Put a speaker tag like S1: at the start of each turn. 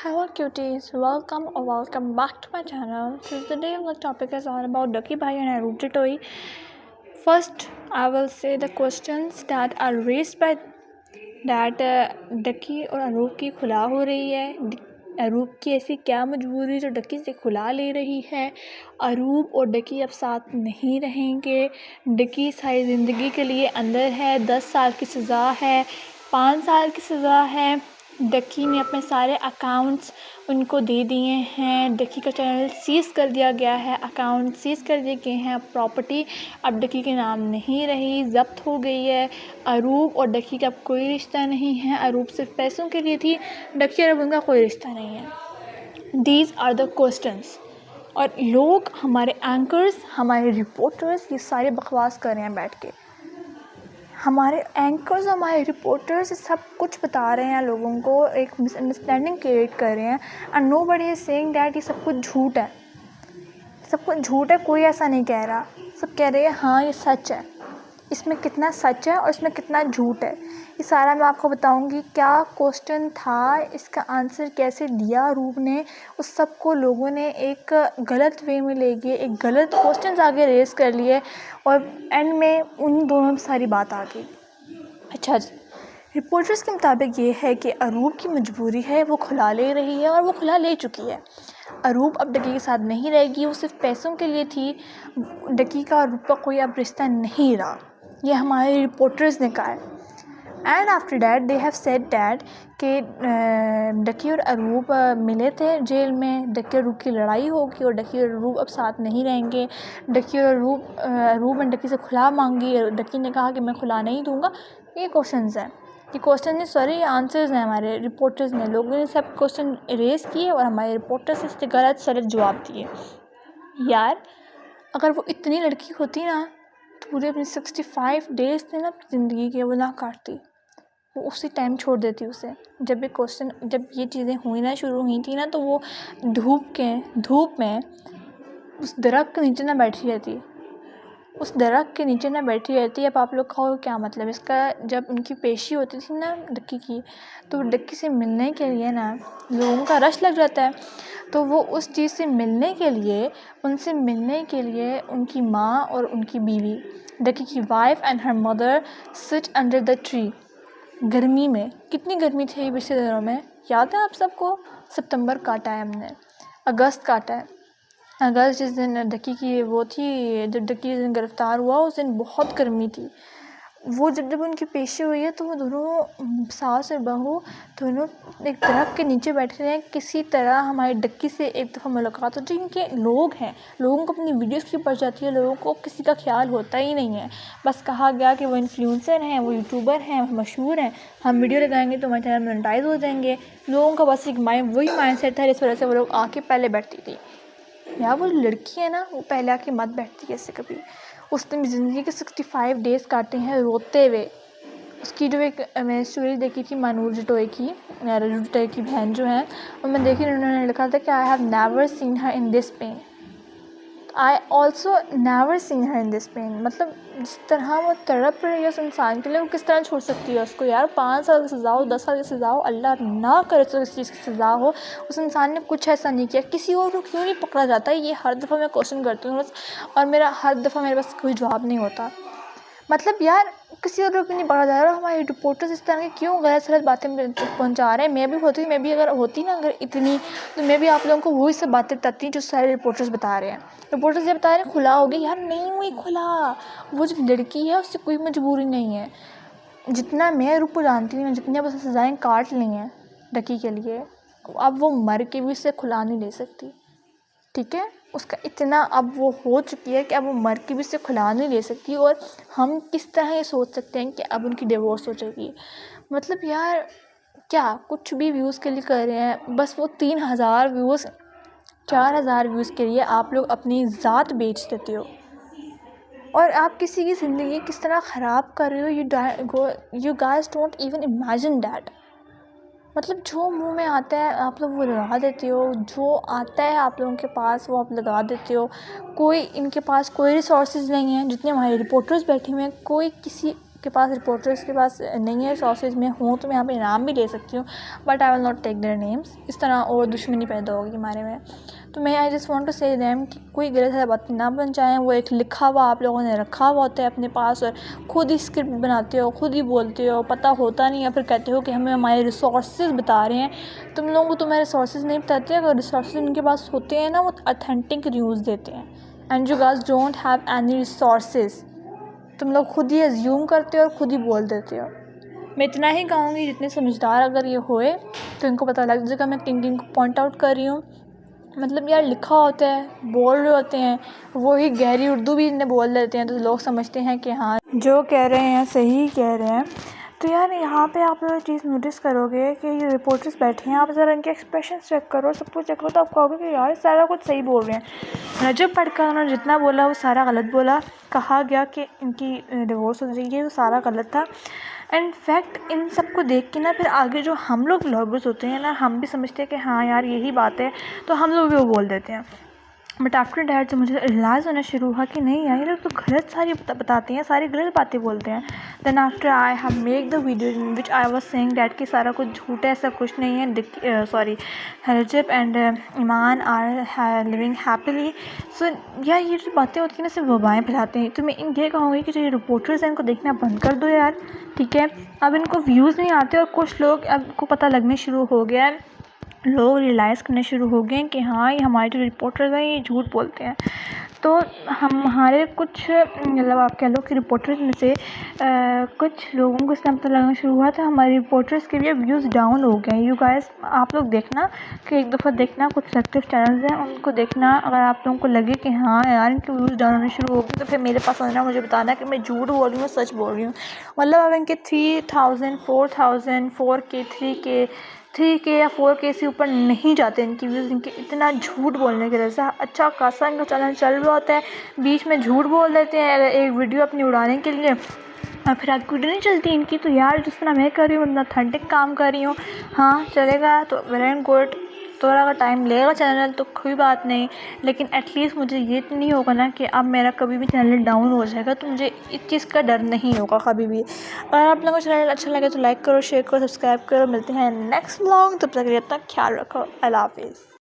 S1: Hello cuties, welcome back to my channel. Since the day of the topic is all about Ducky Bhai and Aroop Toy. First, I will say the questions that are raised by that Ducky और अरूप की खुला हो रही है. अरूप की ऐसी क्या मजबूरी जो डकी से खुला ले रही है. अरूप और डकी अब साथ नहीं रहेंगे. डकी सारी ज़िंदगी के लिए अंदर है. 10 साल की सज़ा है, 5 साल की सज़ा है. डकी ने अपने सारे अकाउंट्स उनको दे दिए हैं. डकी का चैनल सीज़ कर दिया गया है, अकाउंट सीज़ कर दिए गए हैं. प्रॉपर्टी अब डकी के नाम नहीं रही, ज़ब्त हो गई है. अरूप और डकी का अब कोई रिश्ता नहीं है. अरूप सिर्फ पैसों के लिए थी, डकी और उनका कोई रिश्ता नहीं है. These are the questions. और लोग, हमारे एंकर्स, हमारे रिपोर्टर्स ये सारे बकवास कर रहे हैं बैठ के. हमारे एंकर्स, हमारे रिपोर्टर्स सब कुछ बता रहे हैं लोगों को, एक मिसअंडरस्टैंडिंग क्रिएट कर रहे हैं. And nobody is saying that ये सब कुछ झूठ है. सब कुछ झूठ है, कोई ऐसा नहीं कह रहा. सब कह रहे हैं हाँ ये सच है. इसमें कितना सच है और इसमें कितना झूठ है ये सारा मैं आपको बताऊंगी. क्या क्वेश्चन था, इसका आंसर कैसे दिया रूप ने, उस सब को लोगों ने एक गलत वे में ले गए, एक गलत क्वेश्चन आगे रेस कर लिए और एंड में उन दोनों में सारी बात आ गई. अच्छा जी, रिपोर्टर्स के मुताबिक ये है कि अरूप की मजबूरी है, वो खुला ले रही है और वो खुला ले चुकी है. अरूप अब डकी के साथ नहीं रहेगी, वो सिर्फ पैसों के लिए थी. डकी का और अरूप का कोई अब रिश्ता नहीं रहा, ये हमारे रिपोर्टर्स ने कहा है. And after that they have said that कि डकी और अरूप मिले थे जेल में. डकी और अरूप की लड़ाई होगी और डकी और अरूप अब साथ नहीं रहेंगे. डकी और अरूप ने डकी से खुला मांगी. डकी ने कहा कि मैं खुला नहीं दूंगा. ये क्वेश्चंस हैं, ये क्वेश्चन नहीं, सॉरी, ये आंसर्स हैं. हमारे रिपोर्टर्स ने, लोगों ने सब क्वेश्चन रेस किए और हमारे रिपोर्टर्स इससे गलत सलत जवाब दिए. यार अगर वो इतनी लड़की होती ना तो पूरे अपने 65 डेज़ थे ना ज़िंदगी के, वो ना काटती, वो उसी टाइम छोड़ देती उसे. जब ये चीज़ें हुई ना, शुरू हुई थी ना, तो वो धूप में उस दरख्त के नीचे ना बैठी रहती. अब आप लोग कहो क्या मतलब इसका. जब उनकी पेशी होती थी ना डक्की की, तो डक्की से मिलने के लिए ना लोगों का रश लग जाता है. तो वो उस चीज़ से मिलने के लिए, उनकी माँ और उनकी बीवी, डक्की की wife and her mother sit under the tree. गर्मी में, कितनी गर्मी थी पिछले दिनों में, याद है आप सबको. सितंबर काटा है हमने, अगस्त काटा है. अगस्त जिस दिन डक्की की वो थी, जब डक्की जिस दिन गिरफ़्तार हुआ उस दिन बहुत गर्मी थी. वो जब उनकी पेशी हुई है तो वो दोनों सास और बहू दोनों एक दरख्त के नीचे बैठे रहे. किसी तरह हमारी डक्की से एक दफ़ा मुलाकात हो. जो इनके लोग हैं, लोगों को अपनी वीडियोस की पड़ जाती है, लोगों को किसी का ख्याल होता ही नहीं है. बस कहा गया कि वो इन्फ्लुएंसर हैं, वो यूट्यूबर हैं, मशहूर हैं, हम वीडियो लगाएंगे तो हमारे चैनल मोनेटाइज हो जाएंगे. लोगों का बस एक वही माइंड सेट था, इस वजह से वो लोग आके पहले बैठती थी. यार वो लड़की है ना, वो पहले आके मत बैठती ऐसे कभी. उसने ज़िंदगी के 65 डेज़ काटे हैं रोते हुए. उसकी जो एक मैंने स्टोरी देखी थी मानूर जटोई की, रजू जटोई की बहन जो है, और मैं देखी, उन्होंने लिखा था कि I have never seen her in this pain. I also never seen her in this pain. मतलब जिस तरह वो तड़प रही है उस इंसान के लिए, वो किस तरह छोड़ सकती है उसको. यार 5 साल की सज़ा हो, 10 साल की सज़ा हो, अल्लाह ना करे तो इस चीज़ की सज़ा हो. उस इंसान ने कुछ ऐसा नहीं किया, किसी और को क्यों नहीं पकड़ा जाता. ये हर दफ़ा मैं क्वेश्चन करती हूँ और मेरा हर दफ़ा मेरे पास कोई जवाब नहीं होता. मतलब यार किसी और को नहीं पकड़ा जा रहा. हमारे रिपोर्टर्स इस तरह की क्यों गलत सलत बातें पहुंचा रहे हैं. मैं भी अगर होती ना अगर इतनी, तो मैं भी आप लोगों को वही सब बातें बताती जो सारे रिपोर्टर्स बता रहे हैं. रिपोर्टर्स ये बता रहे हैं खुला हो गई. यार नहीं हुई खुला. वो जो लड़की है उससे कोई मजबूरी नहीं है. जितना मैं रूप को जानती हूँ, जितने बस सज़ाएँ काट ली हैं डकी के लिए, अब वो मर के भी उससे खुला नहीं ले सकती. ठीक है, उसका इतना अब वो हो चुकी है कि अब वो मर के भी उससे खुला नहीं ले सकती. और हम किस तरह ये सोच सकते हैं कि अब उनकी डिवोर्स हो जाएगी. मतलब यार क्या कुछ भी व्यूज़ के लिए कर रहे हैं. बस वो 3000 व्यूज़, 4000 व्यूज़ के लिए आप लोग अपनी ज़ात बेच देते हो और आप किसी की ज़िंदगी किस तरह ख़राब कर रहे हो. You guys don't even imagine that. मतलब जो मुंह में आता है आप लोग वो लगा देते हो, जो आता है आप लोगों के पास वो आप लगा देते हो. इनके पास कोई रिसोर्सेज नहीं है. जितने हमारे रिपोर्टर्स बैठे हुए हैं, कोई के पास रिपोर्टर्स के पास नहीं है सोर्सेज में हूँ तो मैं यहाँ पे नाम भी ले सकती हूँ, but I will not take their names, इस तरह और दुश्मनी पैदा होगी हमारे में। तो मैं आई जस्ट वांट टू से देम कि कोई गलत बात ना बन जाए। वो एक लिखा हुआ आप लोगों ने रखा हुआ होता है अपने पास और खुद ही स्क्रिप्ट बनाते हो, खुद ही बोलते हो, पता होता नहीं है, फिर कहते हो कि हमें हमारे रिसोर्सेज बता रहे हैं। तुम लोगों को तुम्हारे रिसोर्सेज नहीं बताते, अगर रिसोर्सेज उनके पास होते हैं ना वो ऑथेंटिक न्यूज़ देते हैं। And you guys don't have any resources, तुम लोग खुद ही एज्यूम करते हो और खुद ही बोल देते हो। मैं इतना ही कहूँगी, जितने समझदार अगर ये होए तो इनको पता लग जाएगा मैं किंग को पॉइंट आउट कर रही हूँ। मतलब यार लिखा होता है, बोल रहे होते हैं, वही गहरी उर्दू भी इन्हें बोल देते हैं तो लोग समझते हैं कि हाँ जो कह रहे हैं सही कह रहे हैं। तो यार यहाँ पे आप लोग चीज़ नोटिस करोगे कि ये रिपोर्टर्स बैठे हैं, आप ज़रा इनके एक्सप्रेशन चेक करो, सब कुछ चेक करो, तो आप कहोगे कि यार सारा कुछ सही बोल रहे हैं। रजब पढ़कर उन्होंने जितना बोला वो सारा गलत बोला। कहा गया कि इनकी डिवोर्स हो रही है, वो सारा गलत था। एंड फैक्ट इन सब को देख के ना फिर आगे जो हम लोग ब्लॉगर्स होते हैं ना, हम भी समझते हैं कि हाँ यार यही बात है, तो हम लोग भी वो बोल देते हैं। बट आफ्टर डैट जब मुझे रियलाइज़ होना शुरू हुआ कि नहीं यार ये लोग तो गलत सारी बताते हैं, सारी गलत बातें बोलते हैं। Then after I have make the video in which I was saying that कि सारा कुछ झूठ है, ऐसा कुछ नहीं है। Sorry, Rajab and Imaan are living happily. So यार ये जो बातें होती हैं ना सिर्फ वबाएँ फैलाते हैं। तो मैं ये कहूँगी कि जो ये रिपोर्टर्स हैं इनको देखना बंद कर दो यार, ठीक है। अब इनको व्यूज़ नहीं आते और कुछ लोग अब को पता लगने शुरू हो गया है, लोग रियलाइज़ करने शुरू हो गए हैं कि हाँ ये हमारे जो रिपोर्टर्स हैं ये झूठ बोलते हैं। तो हमारे कुछ मतलब आप कह लो कि रिपोर्टर्स में से कुछ लोगों को इसका पता लगना शुरू हुआ था हमारे रिपोर्टर्स के भी व्यूज़ डाउन हो गए हैं। यू गाइस आप लोग देखना कि एक दफ़ा देखना कुछ सेलेक्टिव चैनल्स हैं उनको देखना, अगर आप लोगों को लगे कि हाँ यार इनके व्यूज़ डाउन होने शुरू हो गए तो फिर मेरे पास आना, मुझे बताना कि मैं झूठ बोल रही हूँ सच बोल रही हूँ। मतलब अब इनके 3000 4000 4K 3K या 4K से ऊपर नहीं जाते इनकी व्यूज़, इनके इतना झूठ बोलने की वजह से। अच्छा खासा इनका चैनल चल रहा होता है, बीच में झूठ बोल देते हैं एक वीडियो अपनी उड़ाने के लिए और फिर आपकी वीडियो नहीं चलती इनकी। तो यार जिस तरह मैं कर रही हूँ, मैं ऑथेंटिक काम कर रही हूँ, हाँ चलेगा तो वेरी गुड। थोड़ा अगर टाइम लगेगा चैनल तो कोई बात नहीं, लेकिन एटलीस्ट मुझे ये तो नहीं होगा ना कि अब मेरा कभी भी चैनल डाउन हो जाएगा, तो मुझे इस चीज़ का डर नहीं होगा कभी भी। अगर आप लोगों को चैनल अच्छा लगे तो लाइक करो, शेयर करो, सब्सक्राइब करो। मिलते हैं नेक्स्ट व्लॉग, तब तक के लिए अपना ख्याल रखो। अल्लाह हाफिज़।